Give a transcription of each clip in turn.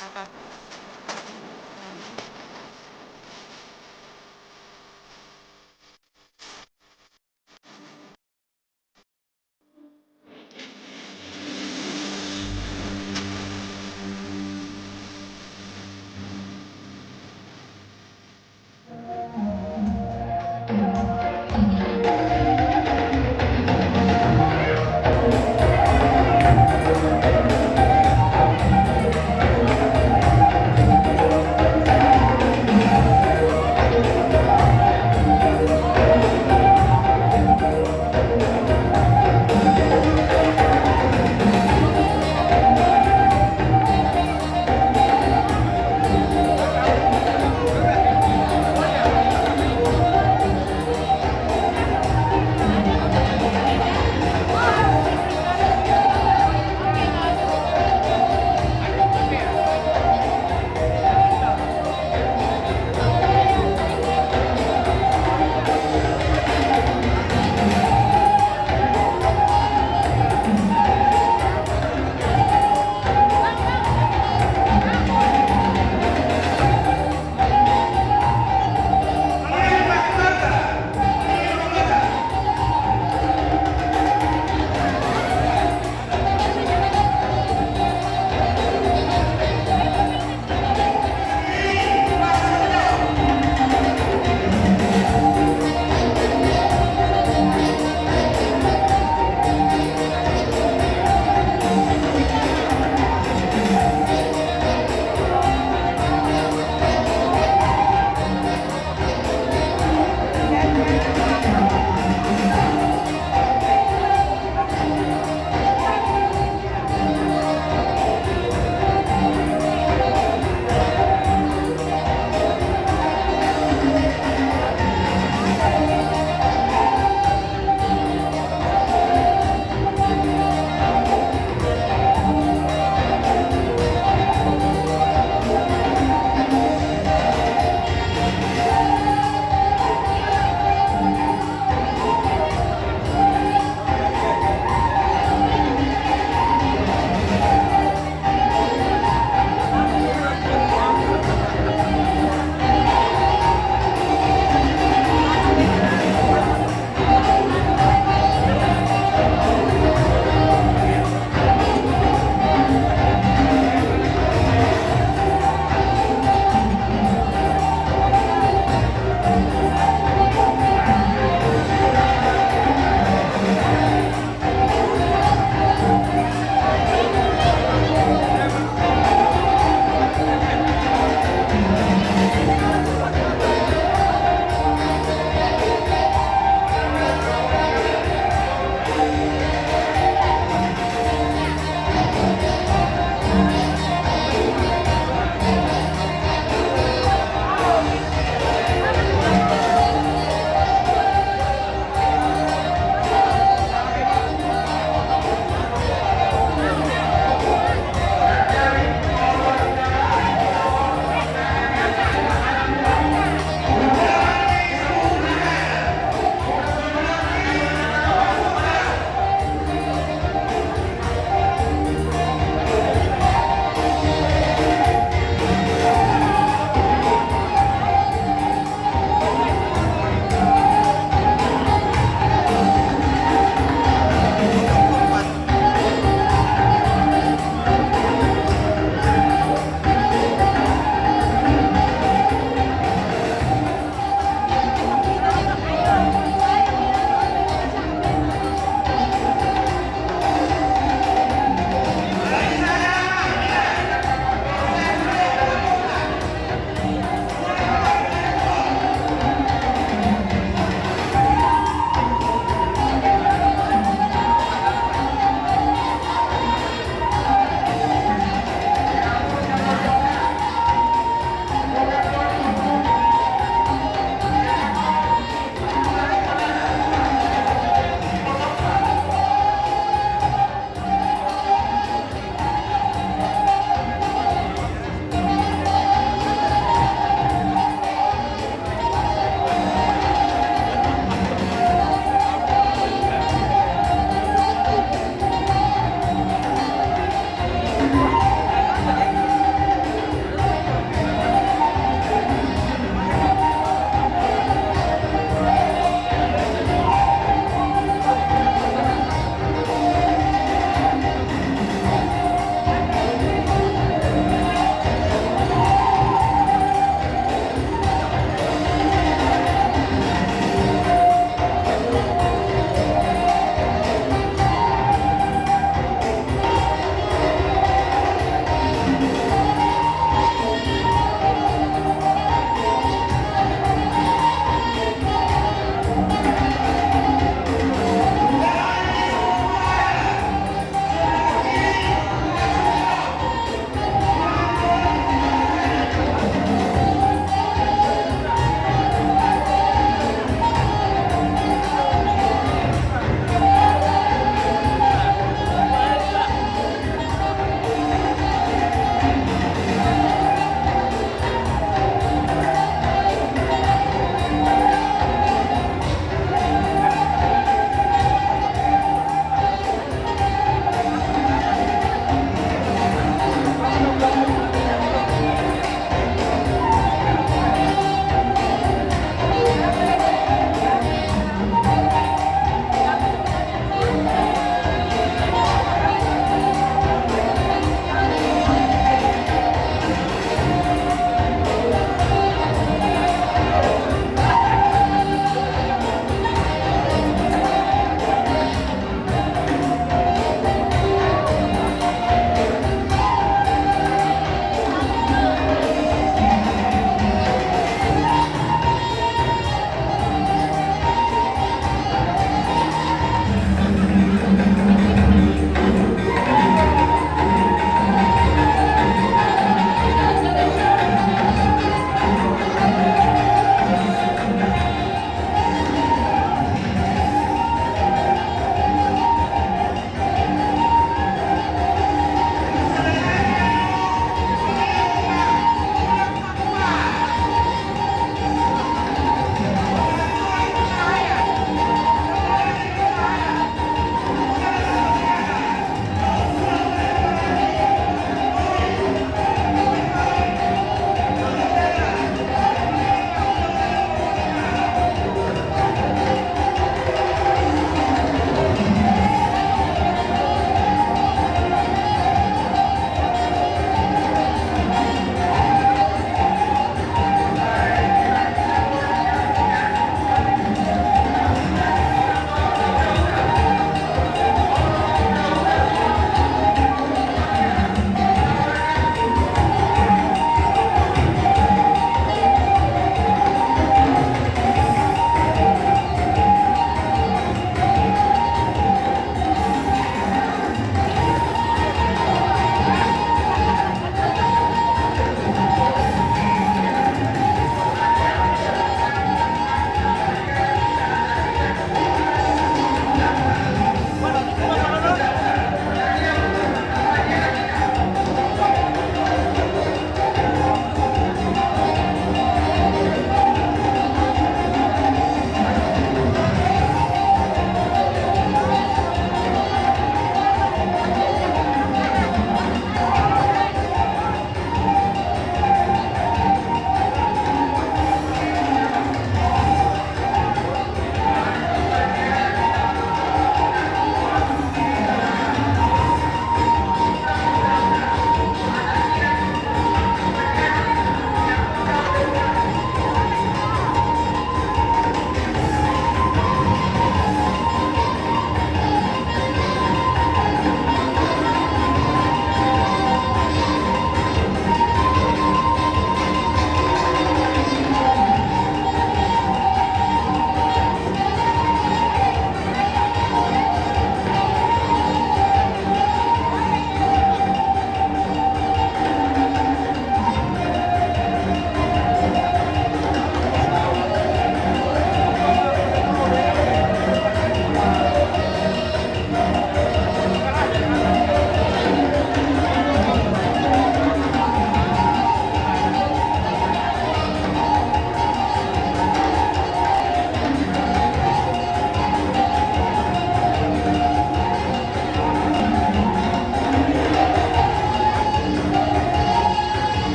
Mhm.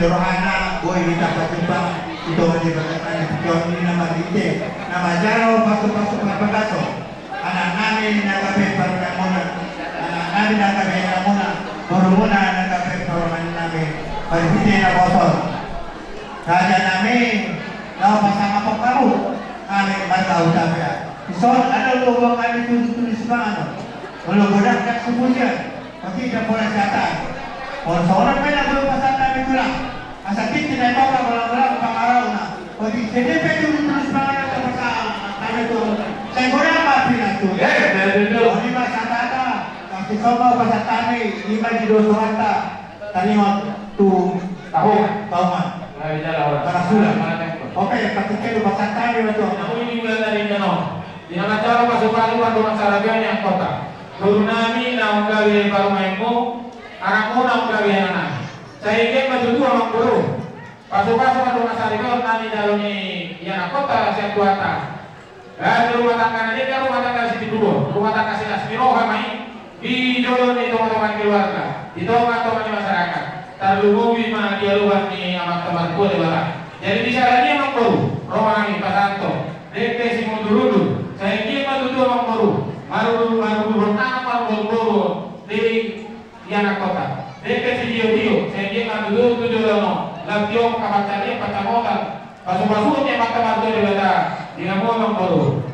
Rohana, boy kita ketimbang itu wajib berkata ini nama dite, nama jaro pasuk pagaso, anak nani nagape paramuna, anak nani nagape ramuna, borumuna nagape paraman nami, parhite na bosol. Raja nami, lau pasang apa kamu, kami batau capek. Isol ada lubang kami tulis mana, kalau bodak tak semuanya, pasti tidak boleh jatah. Kalau seorang pernah belum pasang kami tulang. Asakit tidak tahu kalau pengarau na. Jadi CDP itu terus banget kepercayaan kami itu. Saya boleh apa pindah tu? Ini masa kata. Kasi sama pasal kami lima di dosa tadi waktu tahu man. Para sudah. Oke, ketika itu pasal kami itu. Aku ini mulai dari Jano. Di nama cara pasukan luar rumah saraganya kota. Guru nami naung gawe baru mainku. Anakmu naung gawe anak. Saya ingin maju orang guru. Pasukan rumah sarigol nani daluni yang kota siap kuata. Dan rumah tangga nanti kan rumah tangga situ dulu. Rumah tangga silas miro kami di jodoh ni teman-teman keluarga, di teman-teman masyarakat. Terlubungi mah dia luar ni amat temanku di barat. Jadi di sana ni orang guru. Rumah kami Pasanto. Dek si mundur. Saya ingin maju orang guru. Maru bertanam guru di yang kota. Deke si Dio, saya ingin dulu tujuh lono, lantio kamarnya pacamotan, pasu-pasunya mata-mata di bawah, di nama baru.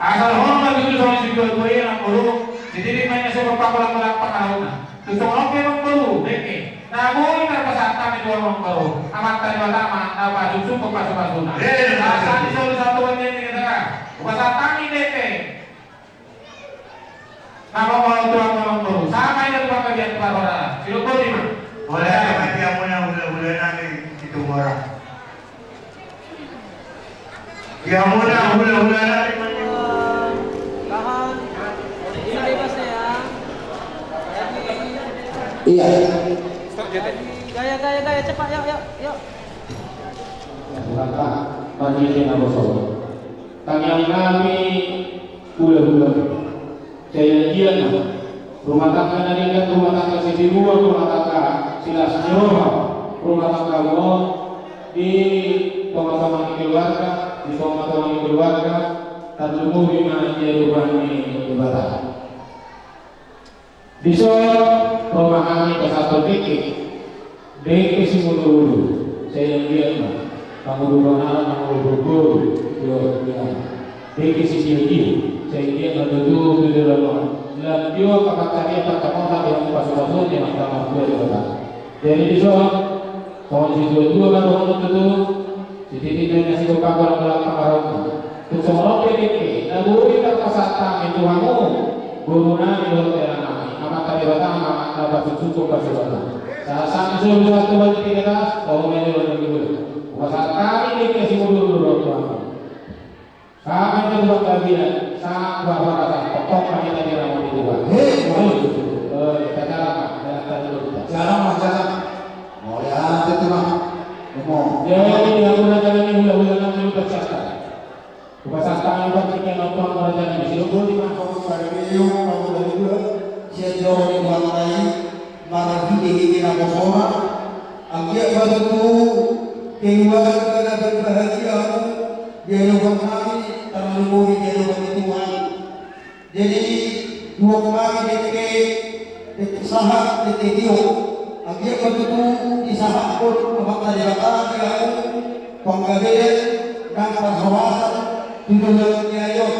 Asal hormat itu soal si dua yang baru, jadi mainnya sebuah pakulan pengaruhnya. Terus orang yang baru, deke. Namun terpesatkan itu orang baru, amat tadi pertama, apa susu ke pasu-pasuna. Asal di satu ini kita kan, pesatkan ini deke. Nama kalau tuan orang baru, sama ini tuan bagian keluarga. Siapa di mana? Boleh mati amuna bulan nanti itu orang. Ya amuna bulan nanti. Tahan. Ini bebas ya. Iya. Gaya cepat yuk. Kakak, pagi ini nama soal. Tanyang kami bulan-bulan. Saya dia rumah tangga nanti kan rumah tangga sisi dua, rumah tangga silas nyoba, rumah tangga mau di teman-teman keluarga, di teman-teman keluarga, terlebih lima dia rumah ini ibadah. Di sana rumah kami ke satu titik, dek si dulu, saya dia kamu dulu anak, kamu dulu dek si dia. Sehingga menuju ke dalam lanjut kakaknya pertemuan yang pas-pasun yang pertama dua di kota. Jadi di sana tahun situ dua kan orang itu jadi tidak nasi buka orang belakang orang itu semua PDP. Lalu kita pasatang itu kamu guru nami lalu terang amat tadi pertama dapat cukup pasatang. Saat itu satu baju kita tahun ini lalu dulu. Pasatang ini kasih dulu orang. Kami itu buat bagian sangat berharap pokok kami tadi ramai itu buat. Kata Sekarang macam mau ya itu mah mau. Jadi yang udah jalan ini udah nanti udah cerita. Pasal kami pastikan nonton udah jalan di sini dulu di mana Pada video kamu dari dua sejauh ini mengenai mana gigi nama semua. Akhirnya pada tu kehidupan kita berbahagia. Dia lupa kami terlalu dia lupa Tuhan. Jadi dua kemarin deke Saha Titio, Agia Kotutu, Isaha Kot, Makalilaka, Panggabean, Nampan Hawasan, Tudulan Nyayot,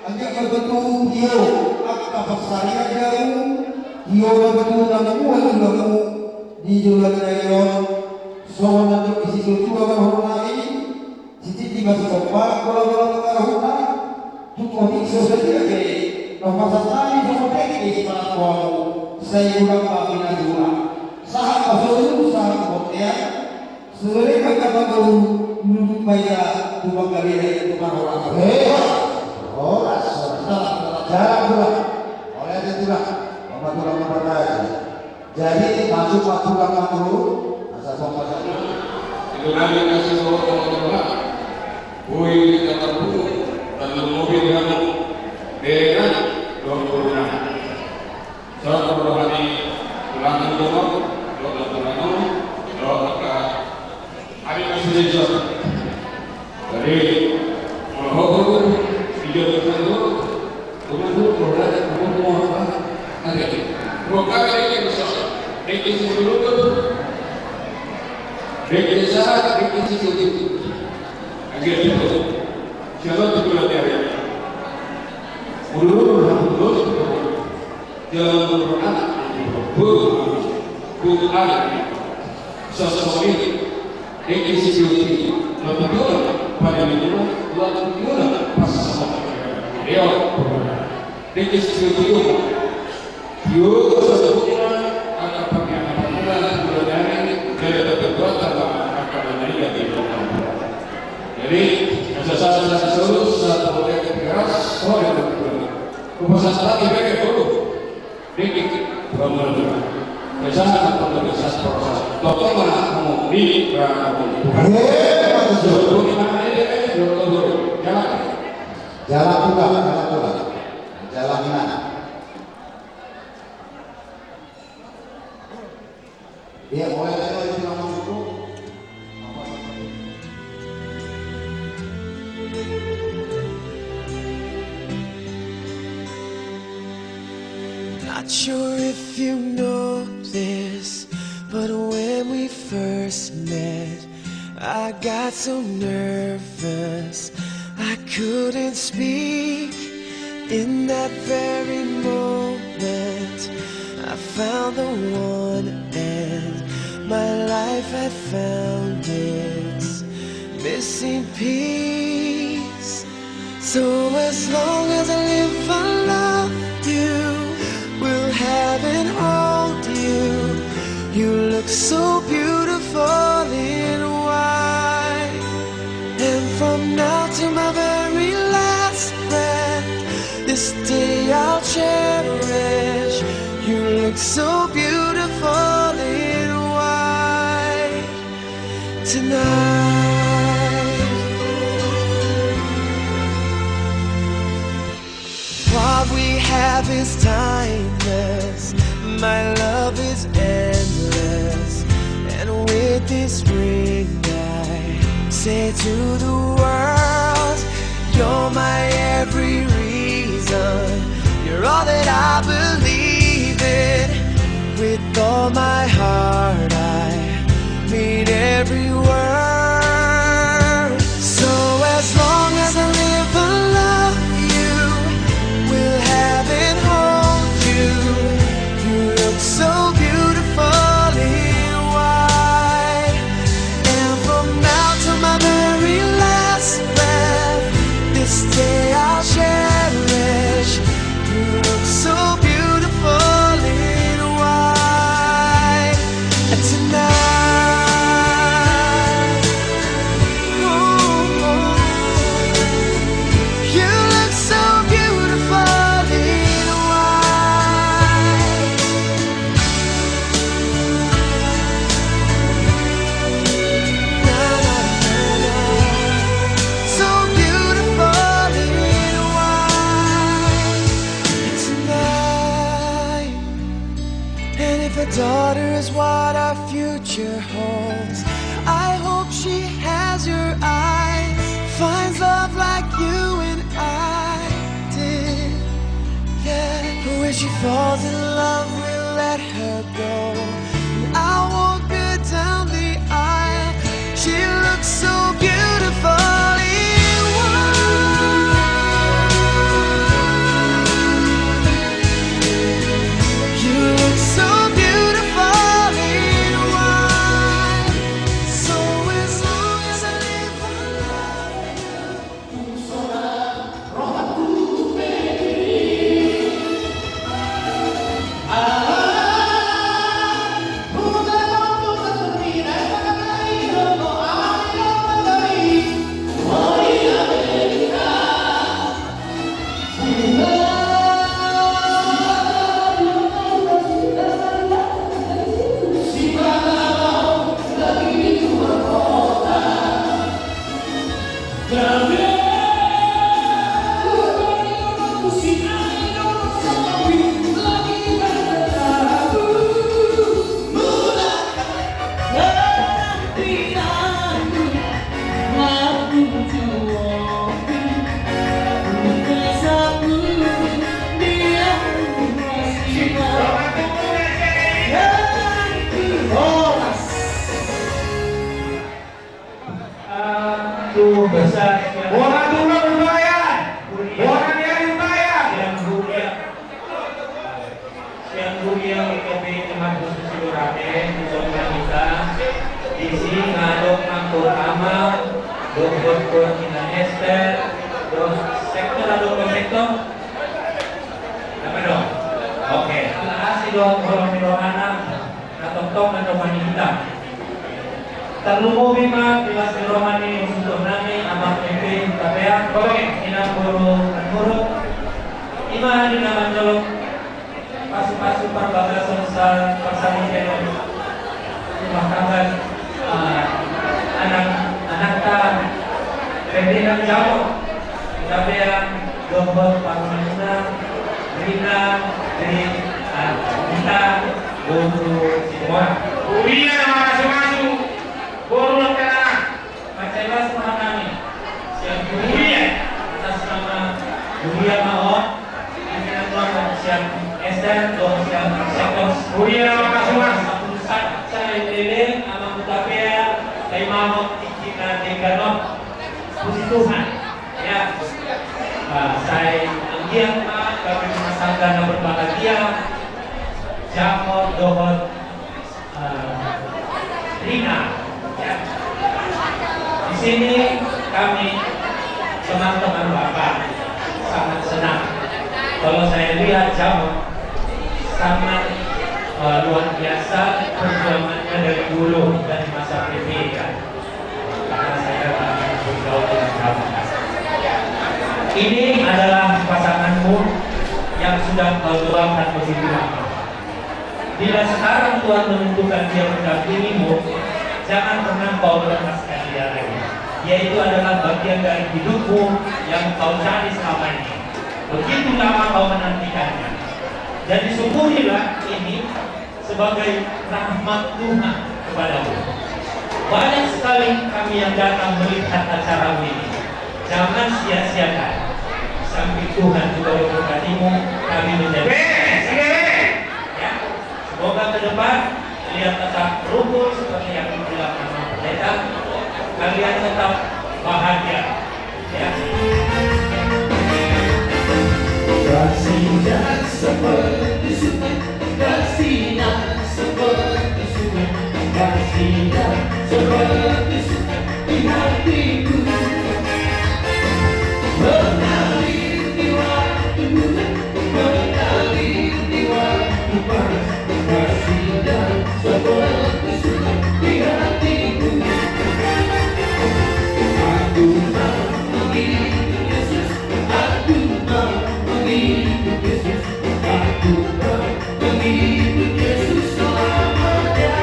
Agia Kotutu, Hio, Akta Pasaria Jauh, Hio Kotutu, Namuan Lamu, di Julan Nyayot, Sohon untuk isi tujuan hormat ini, Siti tiba sekolah, kalau karena Tukotik sesuatu nomor sekali sama teknis pelakuan saya ulang pabina dua sahabat pasal sahabat hotel sore mereka baru menunjuk bayar dua kali itu orang oh salah jarak pula oleh itu tidak mematuran memperkaya jadi masuk tulang dulu asal sama saja itu lagi kasih orang bui kata buku dan mobil dengan dengan doa saya berdoa ulangan doa hari ini sudah dari mohon video itu untuk produk untuk ada produk ini bisa dikisi dulu dikisi itu agar itu siapa tu yang dia ulur jalan beranak ada sesuatu eksekusi betul pada minggu lalu pas sama dia eksekusi itu sesuatu akan pakai apa dari terbuat akan menjadi jadi satu proyek keras Kupasan lagi pakai dulu, dikit bangun dulu. Biasanya kalau proses dokter mana mau di bukan. Dulu gimana ini? Dulu jalan mana? Dia mulai dari itu langsung itu. Not sure if you know this, but when we first met, I got so nervous I couldn't speak. In that very moment, I found the one, and my life had found its missing piece. So as long as I live, I love you. Will have and hold you. You look so beautiful in white. And from now to my very last breath, this day I'll cherish. You look so beautiful in white tonight. What we have is timeless, my love is endless, and with this ring I say to the world, you're my every reason, you're all that I believe in. With all my heart I mean every word. So as long as I live, I love you. Will have and hold you. You look so beautiful in white. And from now to my very last breath, this day I'll cherish. You look so beautiful in white tonight. Ooh, you look so beautiful in white. Na, na, na, na. So beautiful in white tonight. And if a daughter is what our future holds, I hope she has your eyes, finds love like you and I did. Yeah, when she falls in love, we'll let her go. I walked her down the aisle. She looked so beautiful in white. You look so beautiful in white. So as long as I live, I love you. Besar orang dulu berbayar, orang yang dibayar yang dunia IKP teman khusus Silurate untuk kita di sini ngadok angkut amal dokter Ina Esther dos sektor atau sektor apa dong? Oke, terima kasih dong orang anak atau tong atau wanita. Terlalu bima bila rohani untuk nami amat mimpi kapea boleh ina guru ima di nama jolok pasu perbatasan persani dengan bahkan anak pembinaan jauh kapea dombot pangguna Rina dari kita guru semua ulia masuk Borong kena macam kami siang dunia atas nama dunia mau kita tuan siang Esther dong siang sektor dunia makasih mas saya lele ama mutapia saya mau kita dekano puji Tuhan ya saya anggian kami merasakan berbahagia jamur dohot Rina. Di sini kami teman-teman Bapak sangat senang. Kalau saya lihat jam sangat luar biasa perjuangannya dari dulu dari masa PBB kan. Karena saya bergaul dengan kamu. Ini adalah pasanganmu yang sudah kau doakan begitu lama. Bila sekarang Tuhan menentukan dia mendampingimu, jangan pernah kau lepaskan dia lagi. Yaitu adalah bagian dari hidupmu yang kau cari selama ini. Begitu lama kau menantikannya. Dan disyukurilah ini sebagai rahmat Tuhan kepadamu. Banyak sekali kami yang datang melihat acara ini. Jangan sia-siakan. Sampai Tuhan juga memberkatimu, kami menjadi. Ya. Semoga ke depan kalian tetap rukun seperti yang dibilang sama pendeta. Kalian tetap bahagia. Ya. Kasihnya seperti sungai, kasihnya seperti sungai, kasihnya seperti sungai di hatiku. Mengalir di waktu muda, mengalir di waktu panas, kasihnya seperti sungai di hatiku. Aku mau mengikuti Yesus, aku mau mengikut Yesus, aku mau mengikut Yesus selamanya.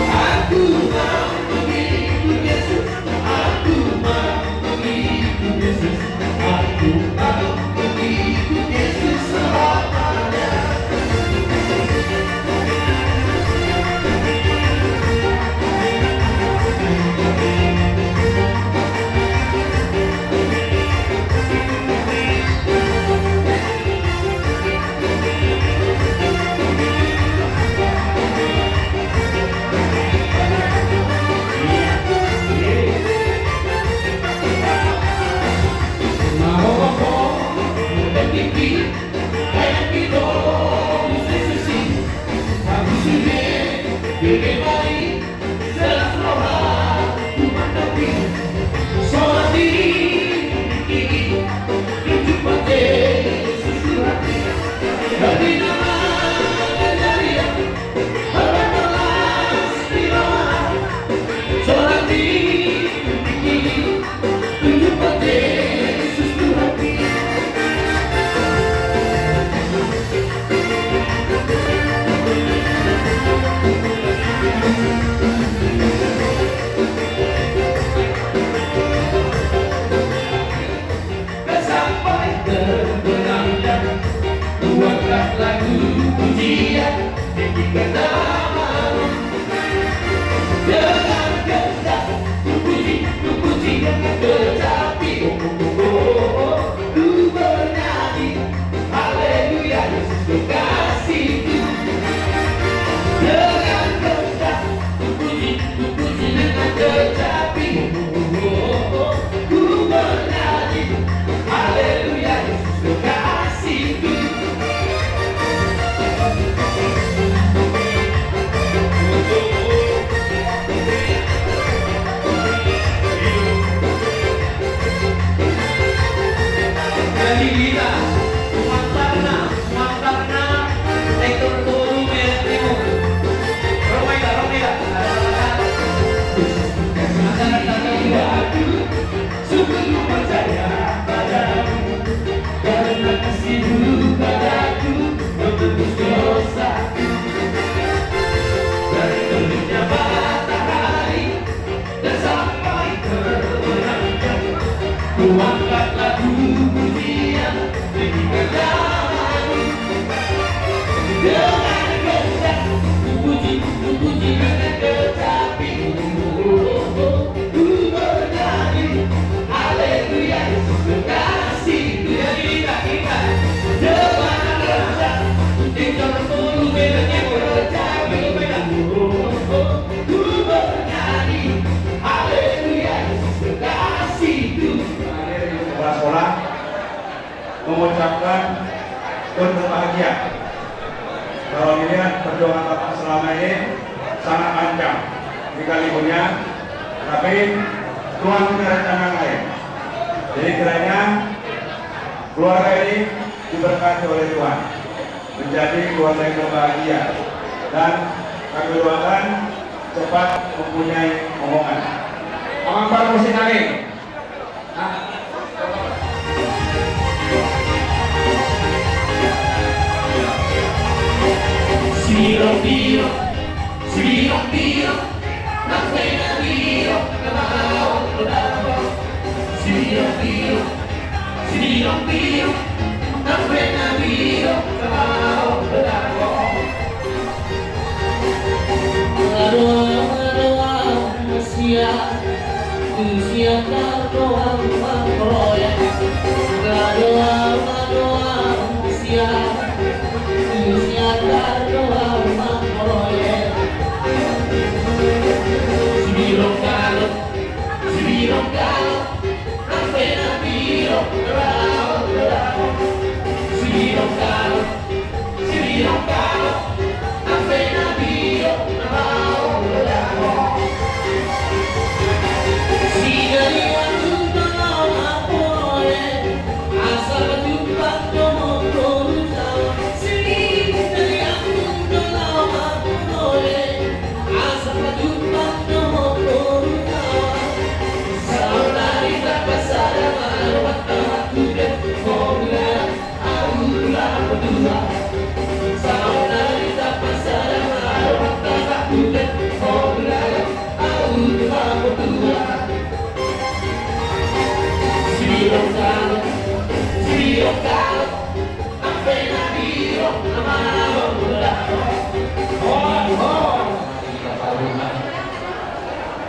Aku Sekolah mengucapkan pun berbahagia. Kalau dilihat perjuangan Bapak selama ini sangat panjang jika liburnya, tapi Tuhan punya rencana lain. Jadi kiranya keluarga ini diberkati oleh Tuhan menjadi keluarga yang berbahagia, dan kami doakan cepat mempunyai omongan. Abang baru musik lagi.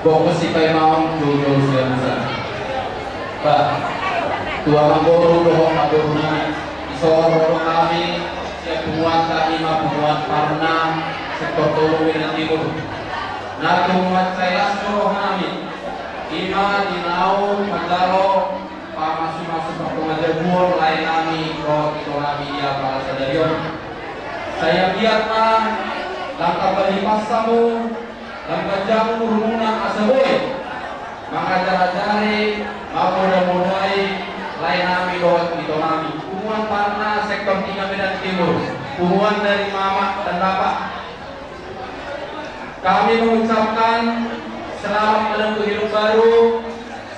Kok mesti kayak mau dulu siapa? Pak, tua mangkoro dohong madurna, isoro kami siap buat kami mabuat karena sektor tolu dengan timur. Nah, buat saya suruh kami, ima dinau mandaro, masuk pengajar buur lain kami, roh itu kami dia para sadarion. Saya biar langkah palipasamu, langkah jamu rumuna asaboy, mengajar-ajari, mudah-mudai, lain nami doa itu nami. Hubungan parna sektor 3 Medan Timur, hubungan dari mama dan bapak. Kami mengucapkan selamat menempuh hidup baru.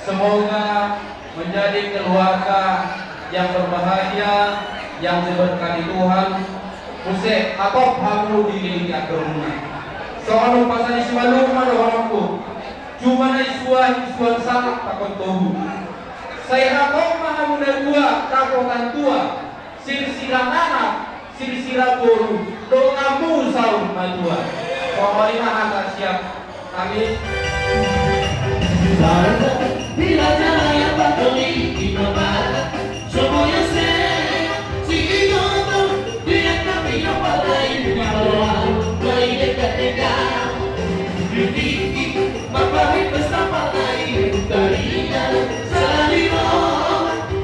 Semoga menjadi keluarga yang berbahagia, yang diberkati Tuhan. Usai atau hamu diri aturuna. Soal pasal ismalu mana orangku. Cuma na isuan salah takut tohu. Saya rakok maha muda dua, rakotan tua. Silsilah anak, silsilah boru. Doamu sahur madua. Pokoknya akan siap. Kami Bila jaya patoli inomala, semuanya si inoto dia kami palai bawah, bayi dekat-dekat. Berdiri, mapahit basta palai tarinya salimo,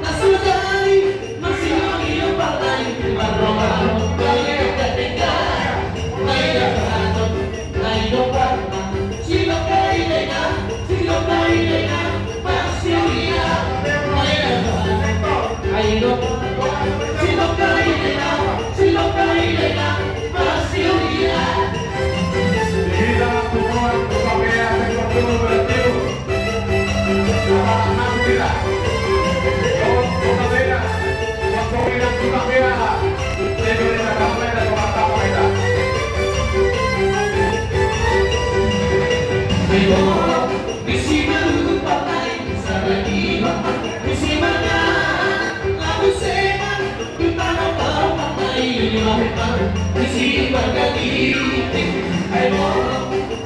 nasudari masih iyo palai bawah, bayi dekat-dekat. Bayi dekat-dekat, bayi dekat-dekat, silok bayi dekat. Silok bayi dengan masih lihat, ayo silok bayi dengan masih lihat. Di dalam hubungan berpakaian sektor timur bertiru, dalam 6 bila, kota beda, kota beda, Indonesia damai dan Sumatera beda. Misi baru pakai saradiwa, misi mana lalu seman kita tahu pakai lima petang, misi berganti, ayo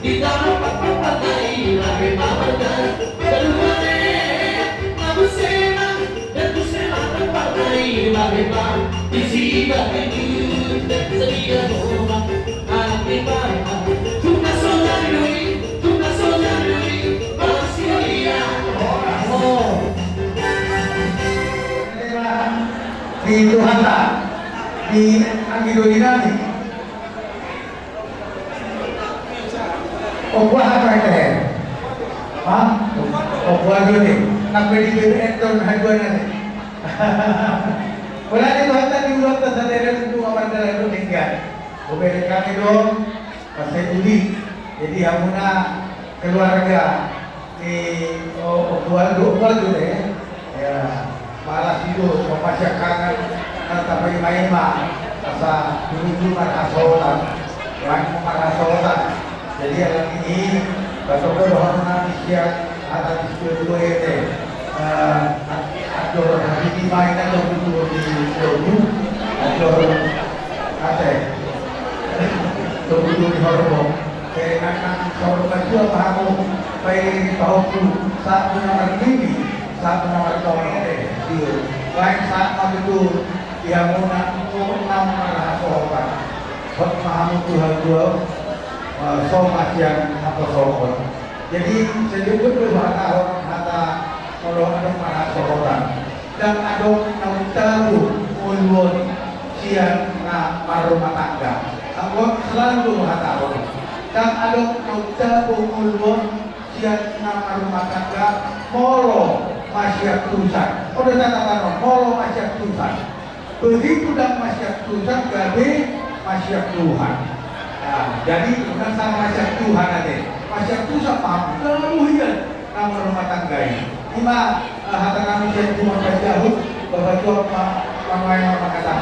kita pakai lagi makan, berumane lalu seman dan tu seman pakai lima petang, misi berganti sedia rumah, hati parah, tugas saudari. Di Tuhanta, di Anggido Dinami. Obuah apa itu? Hah? Obuah dulu. Nak beli BBM tahun haduan nanti. Wala di Tuhanta di ulang tersadar itu aman dalam tinggal. Obel kami dong, pasai Budi. Jadi hamuna keluarga di Obuah dulu ya. Malas itu memasyakan tapi maima asa dulu marasotan yang marasotan jadi yang ini betul bahwa manusia ada di dua ini ador hari ini main atau dulu di dulu ador ada dulu di hormon karena kan sorban itu kamuไปtahu saat menawar ini saat menawar kawan lain saat itu yang enam rasokan paham Tuhan dua somat yang atau sopan jadi sejujur berbahagia kata kalau ada rasokan dan ada yang tahu ulun siang na marumah tangga aku selalu tahu dan ada yang tahu ulun siang na marumah tangga molo masyarakat Tuhan. Udah katakan kalau masyarakat Tuhan. Begitu dan masyarakat Tuhan gabe masyarakat Tuhan. Nah, jadi bukan sama masyarakat Tuhan aja. Masyarakat Tuhan paham kemudian nama rumah tangga ini. Lima harta kami saya cuma jauh bahwa Tuhan pemain kata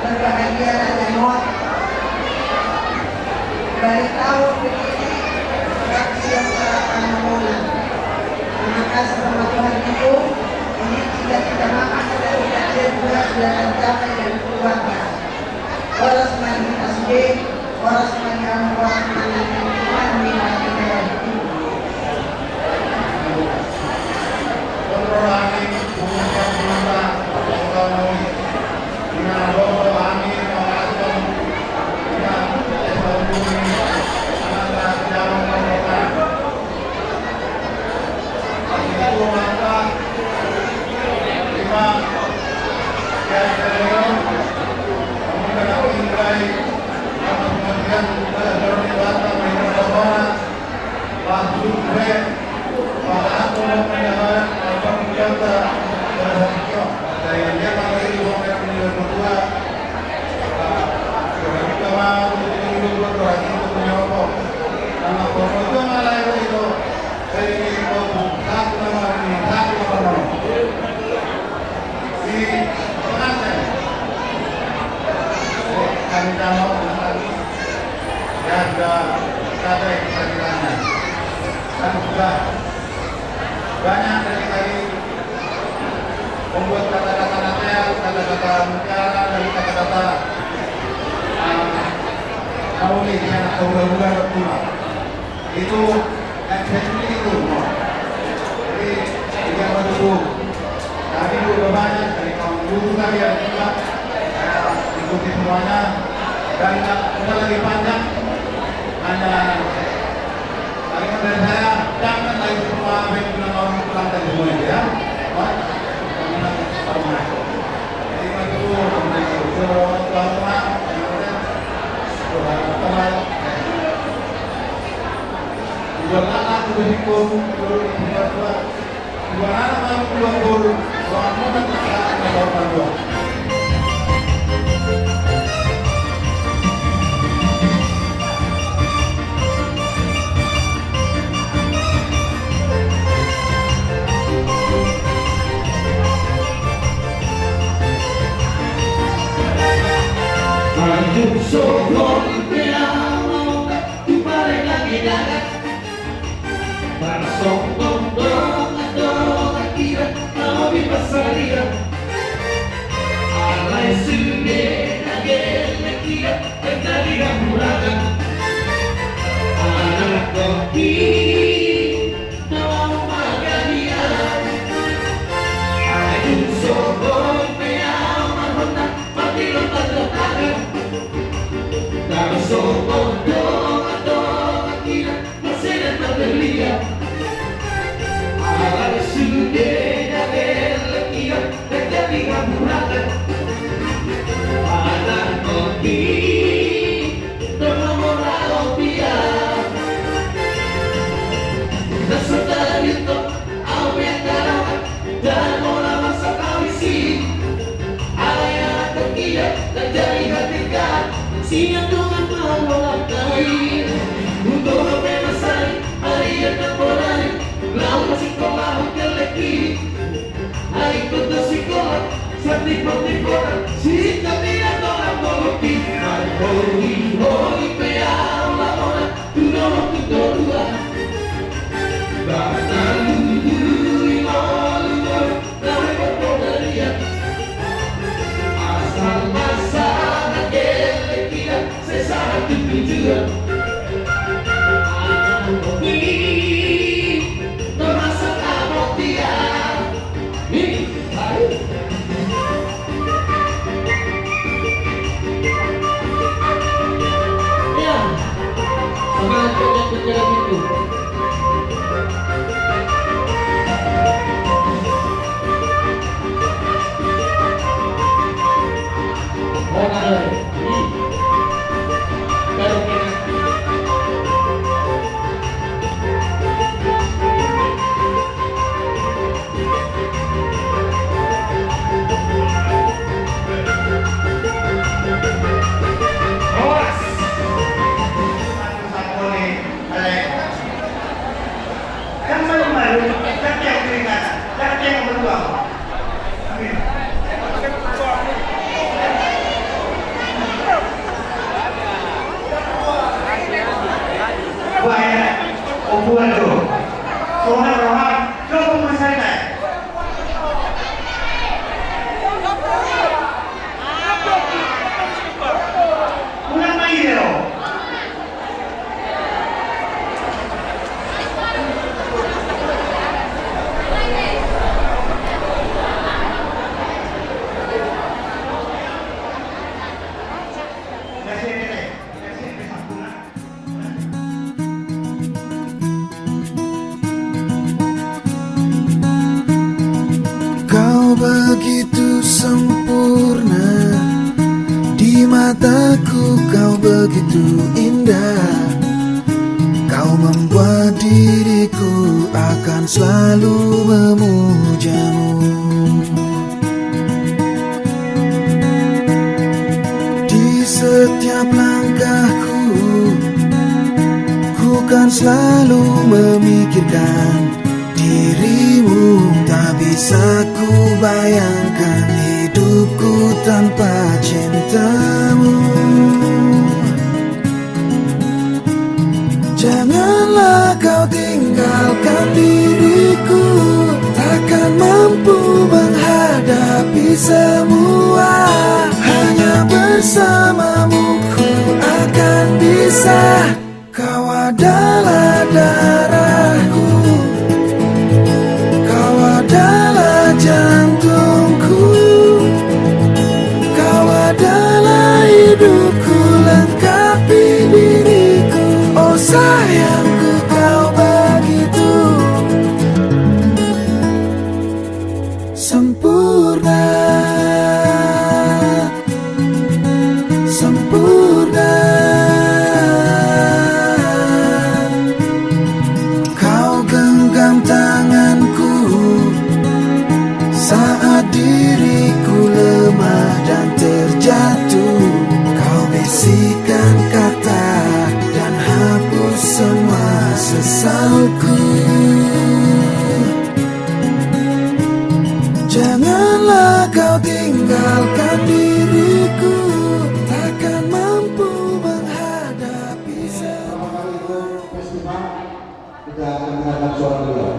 berbahagia Raja Mod. Balik tahun begini, fraksi yang telah Panamunan. Terima kasih sama Tuhan itu, ini tidak kita makan dari hadir juga sudah tercapai dari keluarga. Orang semuanya tasbih, orang semuanya orang Tuhan minat banyak dari tadi membuat kata-kata nasihat, kata-kata mutiara, dari kata-kata Naomi yang udah berkurang itu ekspresi itu semua. Jadi yang mendukung kami juga banyak dari kaum guru kami yang juga ikuti semuanya dan tidak lagi panjang, hanya kalimat dari saya, jangan lagi semua apa yang sudah mau pulang dari semua itu ya. Jadi itu Hidup sokong piano di balik lagi darat. Para sokong dong kira mau dipasaria. Alai sude nagel kira dari ramuragan. Anak kopi mau magadia. Hidup sokong piano marhona mati lontar-lontaran. Kalau sokong dong kira masih dan terlihat. Alai sude nagel kira dari ramuragan. Anak kopi nomor dia. Sesudah itu aku yang karawat dan orang masa kawisi. Ayah terkira dan jadi ketika siang dengan malam kain untuk memasai hari yang terboleh lau masih kolah keleki hari putus sekolah setiap si kalian orang boloki hoi pea lawan tudor dua bahasa lulu lawe berkodaria asal keleki sesat tujuan anak kopi termasuk abot dia ini ayo ya semangat yang berjalan itu Di mataku kau begitu indah, kau membuat diriku akan selalu memujamu. Di setiap langkahku, ku kan selalu memikirkan dirimu. Tak bisa ku bayangkan hidupku tanpa cintamu. Janganlah kau tinggalkan diriku, takkan mampu menghadapi semua. Hanya bersamamu ku akan bisa. Kau adalah darahku, kau adalah jantungku, kau adalah hidupku, lengkapi diriku. Oh sayangku, kau begitu sempurna, sempurna. Kau genggam tanganku saat diriku lemah dan terjatuh. Kau bisikan kata dan hapus semua sesalku. Janganlah kau tinggalkan diriku, takkan mampu menghadapi semua. Festival kita akan mendengarkan suara beliau.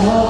Oh